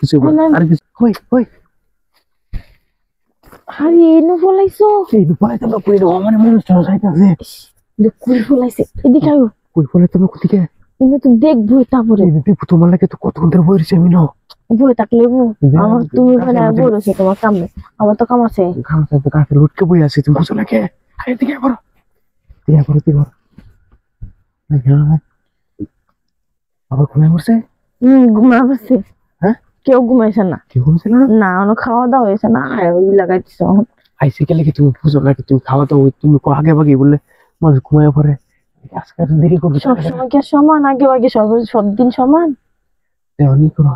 কিছু আর কিছু হই হই আরে এনো ফলাইছো এই বলাই তো কই রে আমার মনে হচ্ছে যাইতাছে কই ফলাইছে এদিকে আয়ো কই বলে তুমি কোথেকে ইনো তো দেখবো তারপরে দেখো তোমার লাগে তো কতক্ষণ ধরে বইরেছি আমি না বই থাকলে আমার তুমি মানে বলেছো তোমার কামে আমার তো কাম আছে তো কাকে লুটকে বই আছে তুমি বুঝো নাকি আরে দিকে করো আবার ঘুমাই পড়ছে ঘুমা পড়ছে হ্যাঁ কেউ ঘুমাইছে না কেউ ঘুমছে না না অন্য খাওয়া দাওয়া হয়েছে না ওই লাগাইছো আইসে গেলে কি তুমি বুঝো নাকি তুমি খাওয়া দাওয়া তুমি আগে ভাগে বললে মানুষ ঘুমায় পড়ে আজকে দেরি করবে সবসময় কি সমান আগে আগে সব দিন সমান তেমনই করো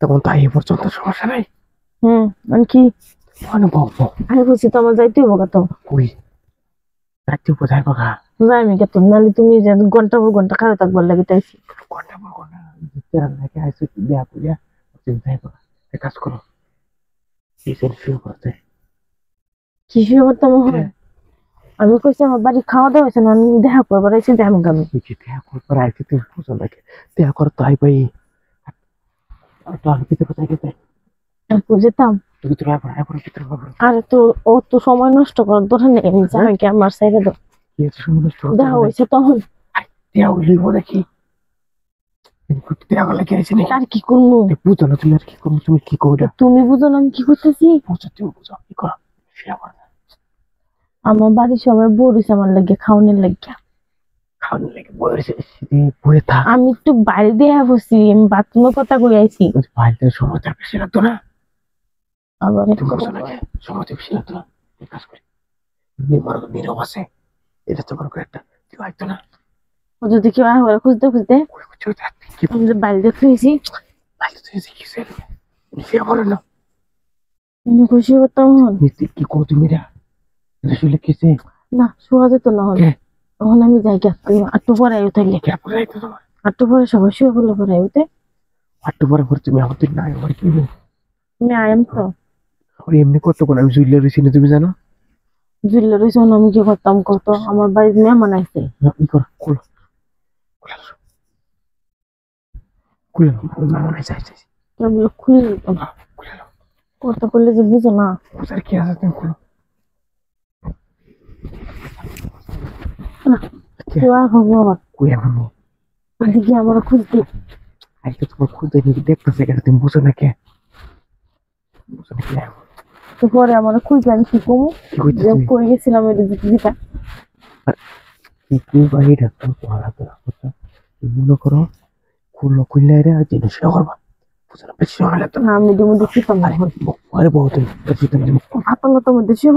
তখন তাই এ পর্যন্ত সমস্যা নাই মানে কি মানে বাবা আমি বলছি তো আমার যাইতে হবো কত কই রাত্রি কোথায় বাবা যাই আমি কত নাহলে তুমি যে ঘন্টা পর ঘন্টা খাওয়া থাকবার লাগে তাইছি ঘন্টা পর ঘন্টা তেরা নাকি আইসে দেয়া কইয়া তুমি যাই বাবা এক কাজ করো এই সেলফি করতে কি করতাম আমি কইছি আমার বাড়ি খাওয়া দাওয়া হয়েছে না আমি দেখা করবার এসে যাই আমি দেখা করবার আইসে তুমি বুঝো নাকি দেখা করো তো আই পাই তো আমি ভিতরে কোথায় গেছে যেতাম ভিতরে ভিতরে আরে তো ও তো সময় নষ্ট করার দরকার নেই আমি যাই কি আমার সাইডে দাও দেখা হয়েছে তখন দেয়া হইব নাকি দেয়া গেলে কি হয়েছে নাকি আর কি করবো বুঝো না তুমি আর কি করবো তুমি কি করো তুমি বুঝো না আমি কি করতেছি বুঝো তুমি বুঝো কি করো আমার বাড়ির সবাই বলিস আমার লাগে খাওয়ানোর লাগে আমি একটু বাইরে দিয়ে বসছি আমি বাথরুমের কথা কই আইছি বাইরে সময় বেশি লাগতো না আবার সময় বেশি লাগতো না কাজ করি নীরব আছে এটা তো বড় একটা কেউ আসতো না ও যদি কেউ আবার খুঁজতে খুঁজতে বাইরে দেখতে হয়েছি খুশি হতাম কি করো তুমি না শোয়া যেত না হলে তখন আমি যাই আটটু পরে আয়ু থাকলে আটটু পরে সবাই শুয়ে বলে পরে আয়ুতে আটটু পরে তুমি আমাদের না কি আমি আয়াম তো এমনি কতক্ষণ আমি জুইলে রয়েছি না তুমি জানো জুইলে রয়েছে আমি কি করতাম কত আমার বাড়ির মেহমান আইছে খুলে কথা করলে যে বুঝো না কি আছে তুমি খুলো আমার খুঁজতে তোমার খুঁজতে দেখতেছে তুমি বুঝো না কে পরে আমার খুঁজে আমি কি কমু করে গেছিলাম মনে করো খুললো খুললে আর জিনিস করবা বেশি সময় লাগতো না আমি মধ্যে ছিতাম আরে বহুত হাতের মতো মধ্যে ছিল